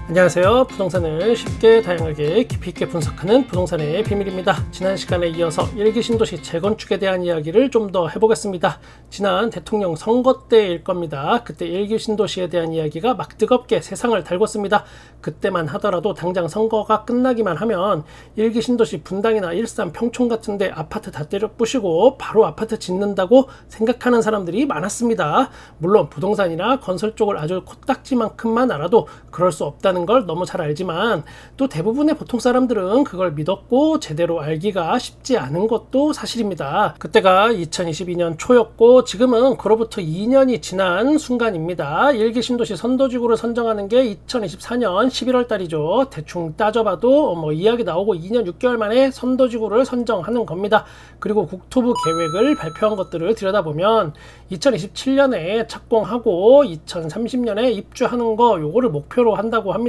안녕하세요. 부동산을 쉽게 다양하게 깊이 있게 분석하는 부동산의 비밀입니다. 지난 시간에 이어서 1기 신도시 재건축에 대한 이야기를 좀 더 해보겠습니다. 지난 대통령 선거 때일 겁니다. 그때 1기 신도시에 대한 이야기가 막 뜨겁게 세상을 달궜습니다. 그때만 하더라도 당장 선거가 끝나기만 하면 1기 신도시 분당이나 일산, 평촌 같은데 아파트 다 때려 부시고 바로 아파트 짓는다고 생각하는 사람들이 많았습니다. 물론 부동산이나 건설 쪽을 아주 코딱지만큼만 알아도 그럴 수 없다는 걸 너무 잘 알지만 또 대부분의 보통 사람들은 그걸 믿었고 제대로 알기가 쉽지 않은 것도 사실입니다. 그때가 2022년 초였고 지금은 그로부터 2년이 지난 순간입니다. 1기 신도시 선도지구를 선정하는 게 2024년 11월 달이죠. 대충 따져봐도 이야기 나오고 2년 6개월 만에 선도지구를 선정하는 겁니다. 그리고 국토부 계획을 발표한 것들을 들여다보면 2027년에 착공하고 2030년에 입주하는 거 요거를 목표로 한다고 합니다.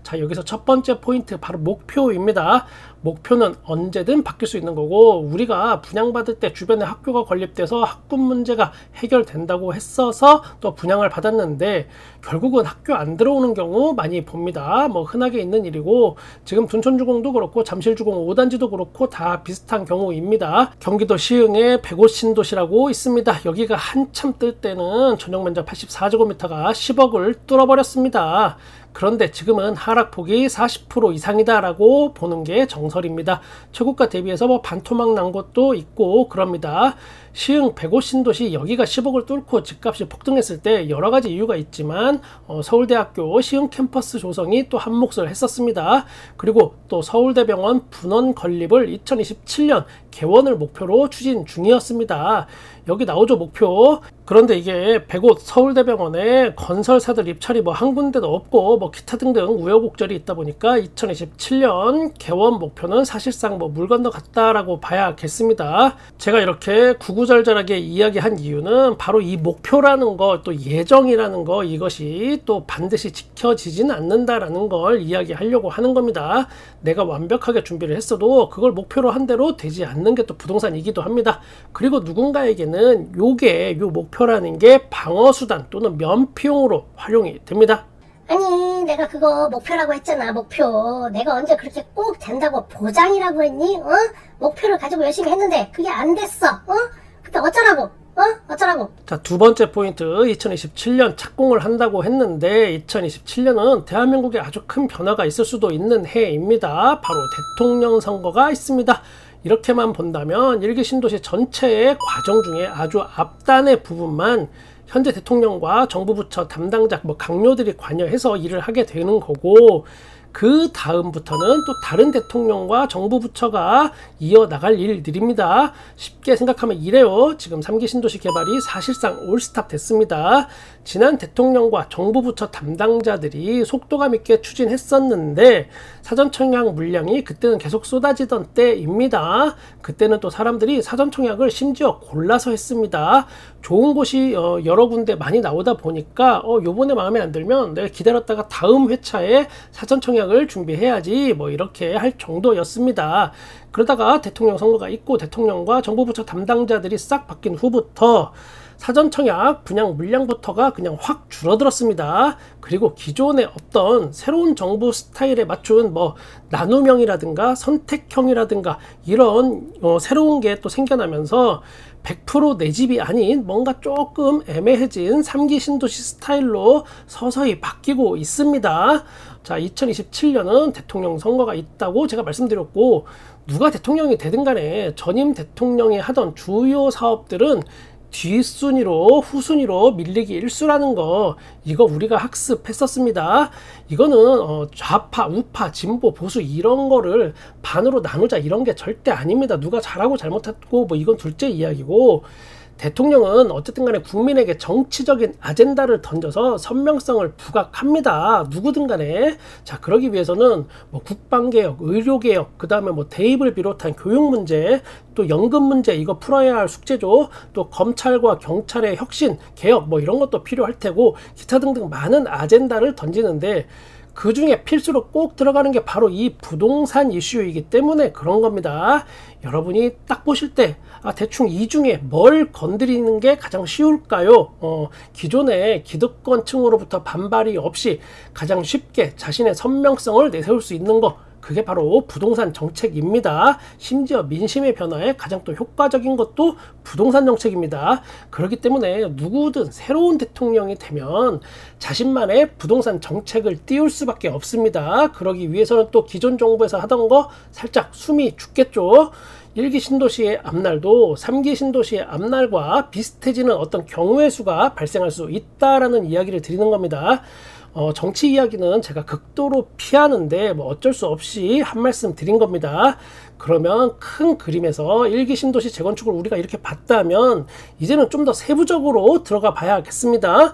자, 여기서 첫 번째 포인트 바로 목표입니다. 목표는 언제든 바뀔 수 있는 거고 우리가 분양받을 때 주변에 학교가 건립돼서 학군 문제가 해결된다고 했어서 또 분양을 받았는데 결국은 학교 안 들어오는 경우 많이 봅니다. 흔하게 있는 일이고 지금 둔촌주공도 그렇고 잠실주공 5단지도 그렇고 다 비슷한 경우입니다. 경기도 시흥의 105 신도시라고 있습니다. 여기가 한참 뜰 때는 전용면적 84제곱미터가 10억을 뚫어버렸습니다. 그런데 지금은 하락폭이 40% 이상이다 라고 보는 게 정설입니다. 최고가 대비해서 반토막 난 것도 있고 그럽니다. 시흥 105 신도시 여기가 10억을 뚫고 집값이 폭등했을 때 여러가지 이유가 있지만 서울대학교 시흥 캠퍼스 조성이 또 한몫을 했었습니다. 그리고 또 서울대병원 분원 건립을 2027년 개원을 목표로 추진 중이었습니다. 여기 나오죠, 목표. 그런데 이게 105 서울대병원에 건설사들 입찰이 한 군데도 없고 기타 등등 우여곡절이 있다 보니까 2027년 개원 목표는 사실상 물 건너갔다라고 봐야겠습니다. 제가 이렇게 구구절절하게 이야기한 이유는 바로 이 목표라는 거, 또 예정이라는 거, 이것이 또 반드시 지켜지진 않는다라는 걸 이야기하려고 하는 겁니다. 내가 완벽하게 준비를 했어도 그걸 목표로 한 대로 되지 않는 게 또 부동산이기도 합니다. 그리고 누군가에게는 요 목표라는 게 방어수단 또는 면피용으로 활용이 됩니다. 아니 내가 그거 목표라고 했잖아. 목표 내가 언제 그렇게 꼭 된다고 보장이라고 했니? 목표를 가지고 열심히 했는데 그게 안 됐어. 그때 어쩌라고? 어쩌라고? 자, 두 번째 포인트, 2027년 착공을 한다고 했는데 2027년은 대한민국에 아주 큰 변화가 있을 수도 있는 해입니다. 바로 대통령 선거가 있습니다. 이렇게만 본다면 1기 신도시 전체의 과정 중에 아주 앞단의 부분만 현재 대통령과 정부 부처 담당자 강요들이 관여해서 일을 하게 되는 거고 그 다음부터는 또 다른 대통령과 정부 부처가 이어나갈 일들입니다. 쉽게 생각하면 이래요. 지금 3기 신도시 개발이 사실상 올스탑 됐습니다. 지난 대통령과 정부 부처 담당자들이 속도감 있게 추진했었는데 사전청약 물량이 그때는 계속 쏟아지던 때입니다. 그때는 또 사람들이 사전청약을 심지어 골라서 했습니다. 좋은 곳이 여러 군데 많이 나오다 보니까 요번에 마음에 안 들면 내가 기다렸다가 다음 회차에 사전청약을 준비해야지 이렇게 할 정도였습니다. 그러다가 대통령 선거가 있고 대통령과 정부 부처 담당자들이 싹 바뀐 후부터 사전청약 분양 물량부터가 그냥 확 줄어들었습니다. 그리고 기존에 없던 새로운 정부 스타일에 맞춘 나눔형이라든가 선택형이라든가 이런 새로운 게 또 생겨나면서 100% 내 집이 아닌 뭔가 조금 애매해진 3기 신도시 스타일로 서서히 바뀌고 있습니다. 자, 2027년은 대통령 선거가 있다고 제가 말씀드렸고 누가 대통령이 되든 간에 전임 대통령이 하던 주요 사업들은 뒷순위로 후순위로 밀리기 일수라는 거 이거 우리가 학습했었습니다. 이거는 좌파, 우파, 진보, 보수 이런 거를 반으로 나누자 이런 게 절대 아닙니다. 누가 잘하고 잘못했고 이건 둘째 이야기고 대통령은 어쨌든 간에 국민에게 정치적인 아젠다를 던져서 선명성을 부각합니다. 누구든 간에. 자, 그러기 위해서는 국방개혁, 의료개혁, 그 다음에 대입을 비롯한 교육 문제, 또 연금 문제 이거 풀어야 할 숙제죠. 또 검찰과 경찰의 혁신, 개혁 이런 것도 필요할 테고 기타 등등 많은 아젠다를 던지는데 그 중에 필수로 꼭 들어가는 게 바로 이 부동산 이슈이기 때문에 그런 겁니다. 여러분이 딱 보실 때 대충 이 중에 뭘 건드리는 게 가장 쉬울까요? 기존의 기득권층으로부터 반발이 없이 가장 쉽게 자신의 선명성을 내세울 수 있는 거, 그게 바로 부동산 정책입니다. 심지어 민심의 변화에 가장 또 효과적인 것도 부동산 정책입니다. 그렇기 때문에 누구든 새로운 대통령이 되면 자신만의 부동산 정책을 띄울 수밖에 없습니다. 그러기 위해서는 또 기존 정부에서 하던 거 살짝 숨이 죽겠죠. 1기 신도시의 앞날도 3기 신도시의 앞날과 비슷해지는 어떤 경우의 수가 발생할 수 있다라는 이야기를 드리는 겁니다. 정치 이야기는 제가 극도로 피하는데 어쩔 수 없이 한 말씀 드린 겁니다. 그러면 큰 그림에서 1기 신도시 재건축을 우리가 이렇게 봤다면 이제는 좀 더 세부적으로 들어가 봐야겠습니다.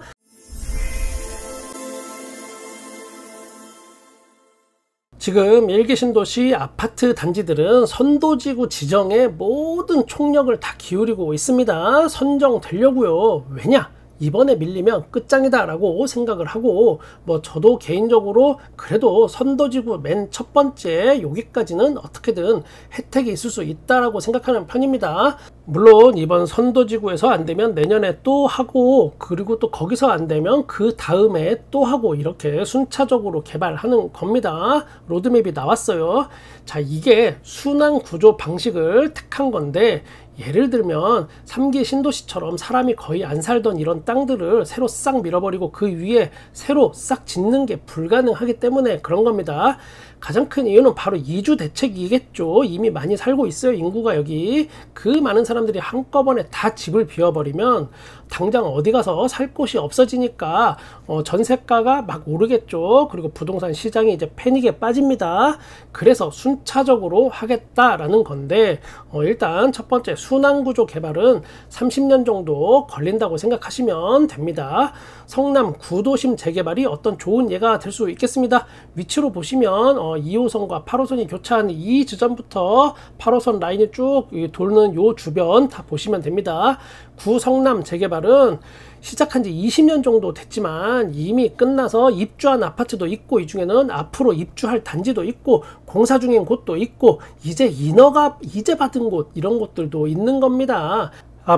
지금 1기 신도시 아파트 단지들은 선도지구 지정에 모든 총력을 다 기울이고 있습니다. 선정되려고요. 왜냐? 이번에 밀리면 끝장이다 라고 생각을 하고, 저도 개인적으로 그래도 선도지구 맨 첫 번째 여기까지는 어떻게든 혜택이 있을 수 있다라고 생각하는 편입니다. 물론 이번 선도지구에서 안 되면 내년에 또 하고, 그리고 또 거기서 안 되면 그 다음에 또 하고, 이렇게 순차적으로 개발하는 겁니다. 로드맵이 나왔어요. 자, 이게 순환 구조 방식을 택한 건데, 예를 들면 3기 신도시처럼 사람이 거의 안 살던 이런 땅들을 새로 싹 밀어버리고 그 위에 새로 싹 짓는 게 불가능하기 때문에 그런 겁니다. 가장 큰 이유는 바로 이주 대책이겠죠. 이미 많이 살고 있어요, 인구가 여기. 그 많은 사람들이 한꺼번에 다 집을 비워버리면 당장 어디 가서 살 곳이 없어지니까 전세가가 막 오르겠죠. 그리고 부동산 시장이 이제 패닉에 빠집니다. 그래서 순차적으로 하겠다라는 건데, 일단 첫 번째 순환구조 개발은 30년 정도 걸린다고 생각하시면 됩니다. 성남 구도심 재개발이 어떤 좋은 예가 될 수 있겠습니다. 위치로 보시면 2호선과 8호선이 교차하는 이 지점부터 8호선 라인이 쭉 도는 요 주변 다 보시면 됩니다. 구 성남 재개발은 시작한 지 20년 정도 됐지만 이미 끝나서 입주한 아파트도 있고, 이 중에는 앞으로 입주할 단지도 있고, 공사 중인 곳도 있고, 이제 인허가 이제 받은 곳, 이런 곳들도 있는 겁니다.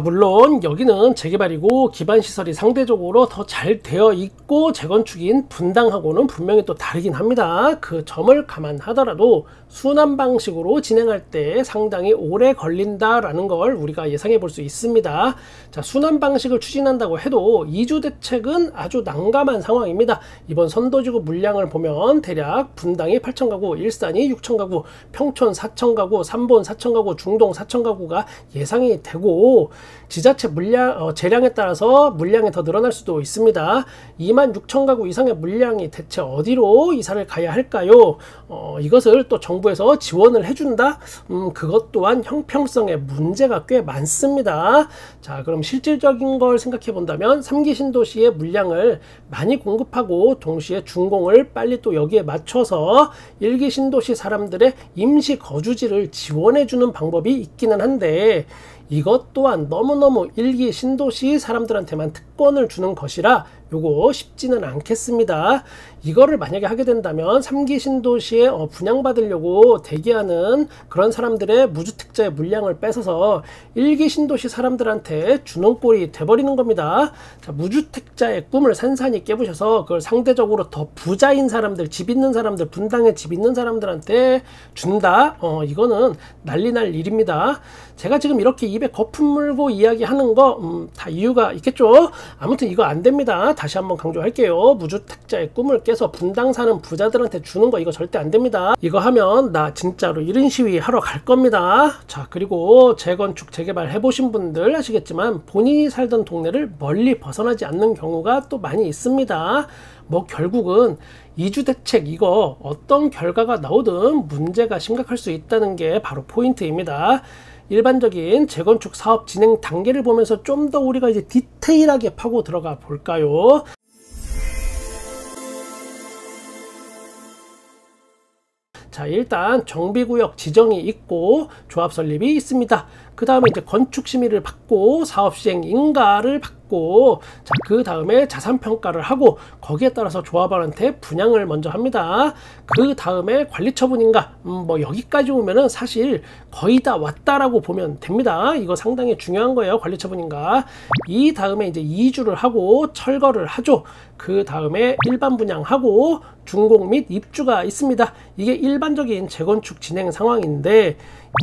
물론 여기는 재개발이고 기반시설이 상대적으로 더 잘 되어 있고 재건축인 분당하고는 분명히 또 다르긴 합니다. 그 점을 감안하더라도 순환 방식으로 진행할 때 상당히 오래 걸린다라는 걸 우리가 예상해 볼 수 있습니다. 자, 순환 방식을 추진한다고 해도 이주 대책은 아주 난감한 상황입니다. 이번 선도지구 물량을 보면 대략 분당이 8,000가구, 일산이 6,000가구, 평촌 4,000가구, 삼본 4,000가구, 중동 4,000가구가 예상이 되고, 지자체 물량, 재량에 따라서 물량이 더 늘어날 수도 있습니다. 26,000가구 이상의 물량이 대체 어디로 이사를 가야 할까요? 이것을 또 정부에서 지원을 해준다? 그것 또한 형평성에 문제가 꽤 많습니다. 자, 그럼 실질적인 걸 생각해 본다면 3기 신도시의 물량을 많이 공급하고 동시에 준공을 빨리 또 여기에 맞춰서 1기 신도시 사람들의 임시 거주지를 지원해 주는 방법이 있기는 한데, 이것 또한 너무너무 1기 신도시 사람들한테만 특권을 주는 것이라 요거 쉽지는 않겠습니다. 이거를 만약에 하게 된다면 3기 신도시에 분양받으려고 대기하는 그런 사람들의 무주택자의 물량을 뺏어서 1기 신도시 사람들한테 주는 꼴이 돼버리는 겁니다. 자, 무주택자의 꿈을 산산히 깨부셔서 그걸 상대적으로 더 부자인 사람들, 집 있는 사람들, 분당에 집 있는 사람들한테 준다? 이거는 난리 날 일입니다. 제가 지금 이렇게 입에 거품 물고 이야기하는 거 다 이유가 있겠죠. 아무튼 이거 안 됩니다. 다시 한번 강조할게요. 무주택자의 꿈을 깨서 분당 사는 부자들한테 주는 거 이거 절대 안 됩니다. 이거 하면 나 진짜로 이른 시위 하러 갈 겁니다. 자, 그리고 재건축 재개발 해보신 분들 아시겠지만 본인이 살던 동네를 멀리 벗어나지 않는 경우가 또 많이 있습니다. 결국은 이주 대책 이거 어떤 결과가 나오든 문제가 심각할 수 있다는 게 바로 포인트입니다. 일반적인 재건축 사업 진행 단계를 보면서 좀 더 우리가 이제 디테일하게 파고 들어가 볼까요? 자, 일단 정비구역 지정이 있고 조합 설립이 있습니다. 그 다음에 이제 건축 심의를 받고 사업 시행 인가를 받고, 자, 그 다음에 자산 평가를 하고 거기에 따라서 조합원한테 분양을 먼저 합니다. 그 다음에 관리 처분 인가, 뭐 여기까지 오면은 사실 거의 다 왔다라고 보면 됩니다. 이거 상당히 중요한 거예요. 관리 처분 인가. 이 다음에 이제 이주를 하고 철거를 하죠. 그 다음에 일반 분양하고 준공 및 입주가 있습니다. 이게 일반적인 재건축 진행 상황인데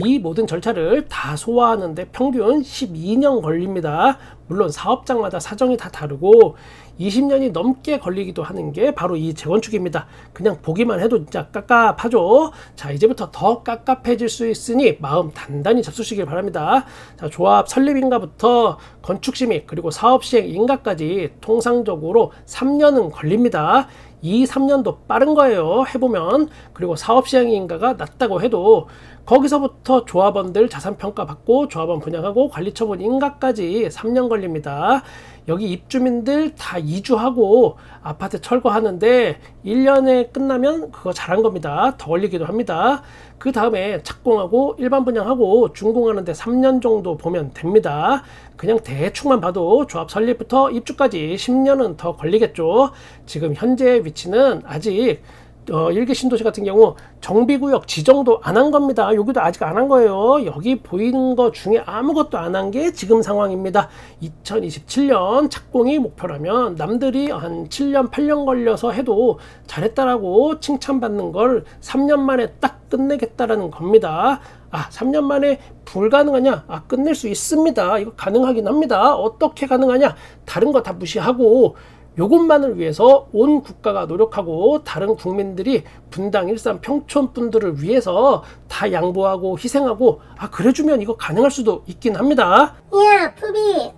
이 모든 절차를 다 소화하는데 평균 12년 걸립니다. 물론 사업장마다 사정이 다 다르고 20년이 넘게 걸리기도 하는 게 바로 이 재건축입니다. 그냥 보기만 해도 진짜 깝깝하죠. 자, 이제부터 더 깝깝해질 수 있으니 마음 단단히 잡수시길 바랍니다. 자, 조합 설립인가부터 건축심의 그리고 사업시행 인가까지 통상적으로 3년은 걸립니다. 이 3년도 빠른 거예요. 해보면. 그리고 사업시행 인가가 낮다고 해도 거기서부터 조합원들 자산평가 받고 조합원 분양하고 관리처분 인가까지 3년 걸립니다. 여기 입주민들 다 이주하고 아파트 철거하는데 1년에 끝나면 그거 잘한 겁니다. 더 걸리기도 합니다. 그 다음에 착공하고 일반 분양하고 준공하는데 3년 정도 보면 됩니다. 그냥 대충만 봐도 조합 설립부터 입주까지 10년은 더 걸리겠죠. 지금 현재 위치는 아직 1기 신도시 같은 경우 정비구역 지정도 안 한 겁니다. 여기도 아직 안 한 거예요. 여기 보이는 거 중에 아무것도 안 한 게 지금 상황입니다. 2027년 착공이 목표라면 남들이 한 7년 8년 걸려서 해도 잘했다라고 칭찬받는 걸 3년 만에 딱 끝내겠다라는 겁니다. 아, 3년 만에 불가능하냐? 아, 끝낼 수 있습니다. 이거 가능하긴 합니다. 어떻게 가능하냐? 다른 거 다 무시하고 요것만을 위해서 온 국가가 노력하고 다른 국민들이 분당, 일산, 평촌 분들을 위해서 다 양보하고 희생하고, 아, 그래주면 이거 가능할 수도 있긴 합니다. 야, 푸비,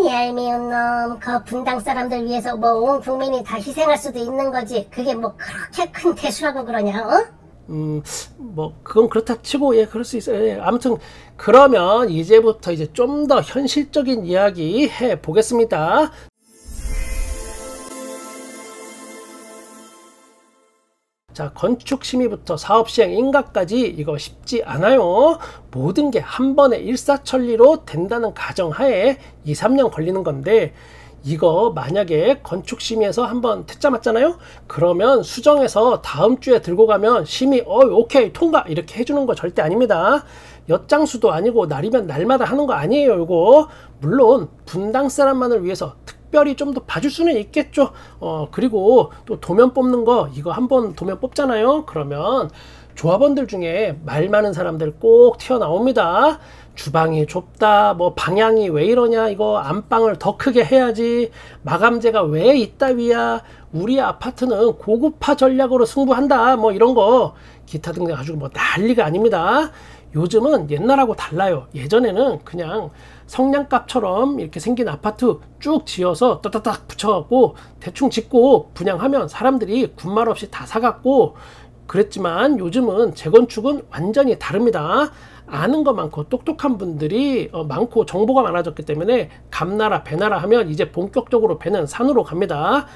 얄미운 놈. 그 분당 사람들 위해서 뭐 온 국민이 다 희생할 수도 있는 거지. 그게 뭐 그렇게 큰 대수라고 그러냐, 어? 뭐 그건 그렇다 치고, 예, 그럴 수 있어요. 예, 아무튼 그러면 이제부터 이제 좀 더 현실적인 이야기 해 보겠습니다. 자, 건축 심의부터 사업 시행 인가까지 이거 쉽지 않아요. 모든 게 한 번에 일사천리로 된다는 가정하에 2, 3년 걸리는 건데, 이거 만약에 건축 심의에서 한번 퇴짜 맞잖아요. 그러면 수정해서 다음 주에 들고 가면 심의 오케이 통과 이렇게 해주는 거 절대 아닙니다. 엿장수도 아니고 날이면 날마다 하는 거 아니에요. 이거 물론 분당 사람만을 위해서 특별히 좀 더 봐줄 수는 있겠죠. 그리고 또 도면 뽑는 거, 이거 한번 도면 뽑잖아요. 그러면 조합원들 중에 말 많은 사람들 꼭 튀어나옵니다. 주방이 좁다, 뭐 방향이 왜 이러냐, 이거 안방을 더 크게 해야지, 마감재가 왜 이따위야, 우리 아파트는 고급화 전략으로 승부한다, 뭐 이런 거 기타 등등 아주 뭐 난리가 아닙니다. 요즘은 옛날하고 달라요. 예전에는 그냥 성냥갑처럼 이렇게 생긴 아파트 쭉 지어서 따따딱 붙여갖고 대충 짓고 분양하면 사람들이 군말 없이 다 사갖고 그랬지만, 요즘은 재건축은 완전히 다릅니다. 아는 거 많고 똑똑한 분들이 많고 정보가 많아졌기 때문에 감나라 배나라 하면 이제 본격적으로 배는 산으로 갑니다.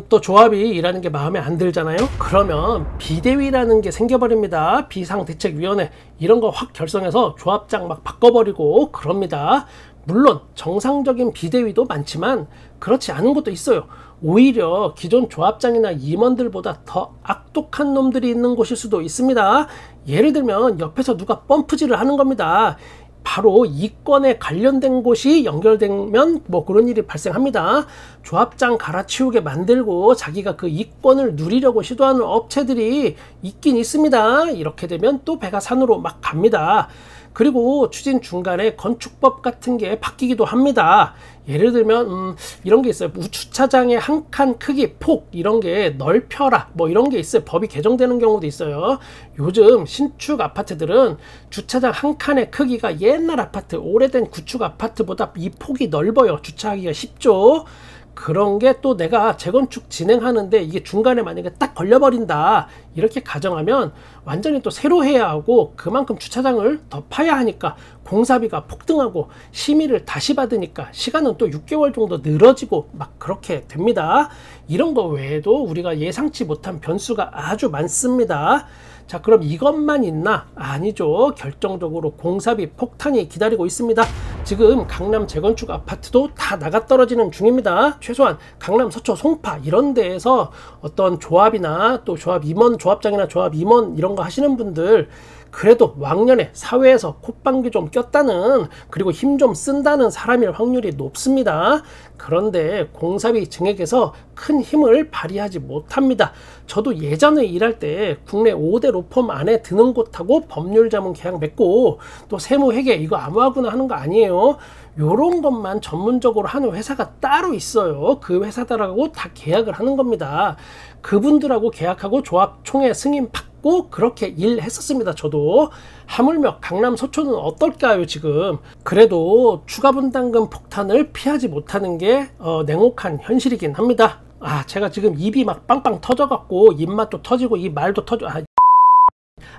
또 조합이 일하는 게 마음에 안 들잖아요. 그러면 비대위라는 게 생겨버립니다. 비상대책위원회 이런 거 확 결성해서 조합장 막 바꿔버리고 그럽니다. 물론 정상적인 비대위도 많지만 그렇지 않은 것도 있어요. 오히려 기존 조합장이나 임원들보다 더 악독한 놈들이 있는 곳일 수도 있습니다. 예를 들면 옆에서 누가 펌프질을 하는 겁니다. 바로 이권에 관련된 곳이 연결되면 뭐 그런 일이 발생합니다. 조합장 갈아치우게 만들고 자기가 그 이권을 누리려고 시도하는 업체들이 있긴 있습니다. 이렇게 되면 또 배가 산으로 막 갑니다. 그리고 추진 중간에 건축법 같은 게 바뀌기도 합니다. 예를 들면 이런 게 있어요. 우주차장의 한 칸 크기, 폭 이런 게 넓혀라 뭐 이런 게 있어요. 법이 개정되는 경우도 있어요. 요즘 신축 아파트들은 주차장 한 칸의 크기가 옛날 아파트, 오래된 구축 아파트보다 이 폭이 넓어요. 주차하기가 쉽죠. 그런 게 또 내가 재건축 진행하는데 이게 중간에 만약에 딱 걸려버린다 이렇게 가정하면 완전히 또 새로 해야 하고, 그만큼 주차장을 더 파야 하니까 공사비가 폭등하고 심의를 다시 받으니까 시간은 또 6개월 정도 늘어지고 막 그렇게 됩니다. 이런 거 외에도 우리가 예상치 못한 변수가 아주 많습니다. 자, 그럼 이것만 있나? 아니죠. 결정적으로 공사비 폭탄이 기다리고 있습니다. 지금 강남 재건축 아파트도 다 나가떨어지는 중입니다. 최소한 강남 서초 송파 이런 데에서 어떤 조합이나 또 조합 임원, 조합장이나 조합 임원 이런 거 하시는 분들, 그래도 왕년에 사회에서 콧방귀 좀 꼈다는, 그리고 힘 좀 쓴다는 사람일 확률이 높습니다. 그런데 공사비 증액에서 큰 힘을 발휘하지 못합니다. 저도 예전에 일할 때 국내 5대 로펌 안에 드는 곳하고 법률 자문 계약 맺고 또 세무 회계 이거 아무하고나 하는 거 아니에요. 요런 것만 전문적으로 하는 회사가 따로 있어요. 그 회사들하고 다 계약을 하는 겁니다. 그분들하고 계약하고 조합 총회 승인 받고 그렇게 일했었습니다. 저도. 하물며 강남 서초는 어떨까요 지금. 그래도 추가 분담금 폭탄을 피하지 못하는 게 냉혹한 현실이긴 합니다. 제가 지금 입이 막 빵빵 터져갖고 입맛도 터지고 이 말도 터져.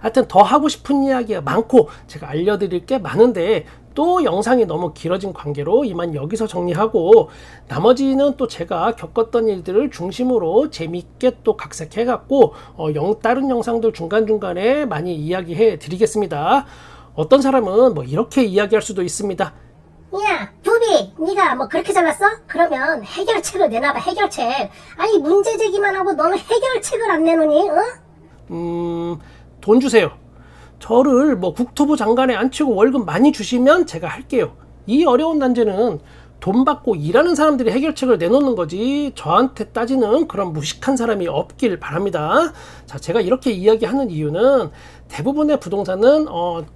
하여튼 더 하고 싶은 이야기가 많고 제가 알려드릴 게 많은데 또 영상이 너무 길어진 관계로 이만 여기서 정리하고, 나머지는 또 제가 겪었던 일들을 중심으로 재밌게 또 각색해갖고 다른 영상들 중간중간에 많이 이야기해 드리겠습니다. 어떤 사람은 뭐 이렇게 이야기할 수도 있습니다. 야 부비, 네가 뭐 그렇게 잘났어? 그러면 해결책을 내놔봐. 해결책. 아니 문제 제기만 하고 너는 해결책을 안 내놓니? 돈 주세요. 저를 뭐 국토부 장관에 앉히고 월급 많이 주시면 제가 할게요. 이 어려운 난제는 돈 받고 일하는 사람들이 해결책을 내놓는 거지 저한테 따지는 그런 무식한 사람이 없길 바랍니다. 자, 제가 이렇게 이야기하는 이유는 대부분의 부동산은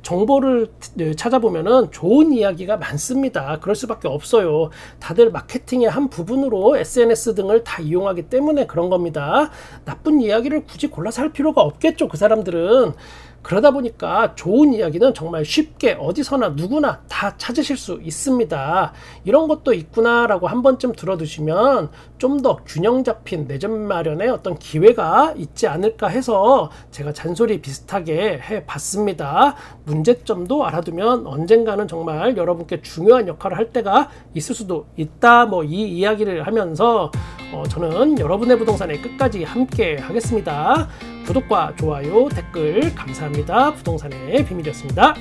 정보를 찾아보면은 좋은 이야기가 많습니다. 그럴 수밖에 없어요. 다들 마케팅의 한 부분으로 SNS 등을 다 이용하기 때문에 그런 겁니다. 나쁜 이야기를 굳이 골라서 할 필요가 없겠죠, 그 사람들은. 그러다 보니까 좋은 이야기는 정말 쉽게 어디서나 누구나 다 찾으실 수 있습니다. 이런 것도 있구나 라고 한 번쯤 들어두시면 좀 더 균형 잡힌 내전 마련의 어떤 기회가 있지 않을까 해서 제가 잔소리 비슷하게 해봤습니다. 문제점도 알아두면 언젠가는 정말 여러분께 중요한 역할을 할 때가 있을 수도 있다, 뭐 이 이야기를 하면서 저는 여러분의 부동산에 끝까지 함께 하겠습니다. 구독과 좋아요, 댓글 감사합니다. 부동산의 비밀이었습니다.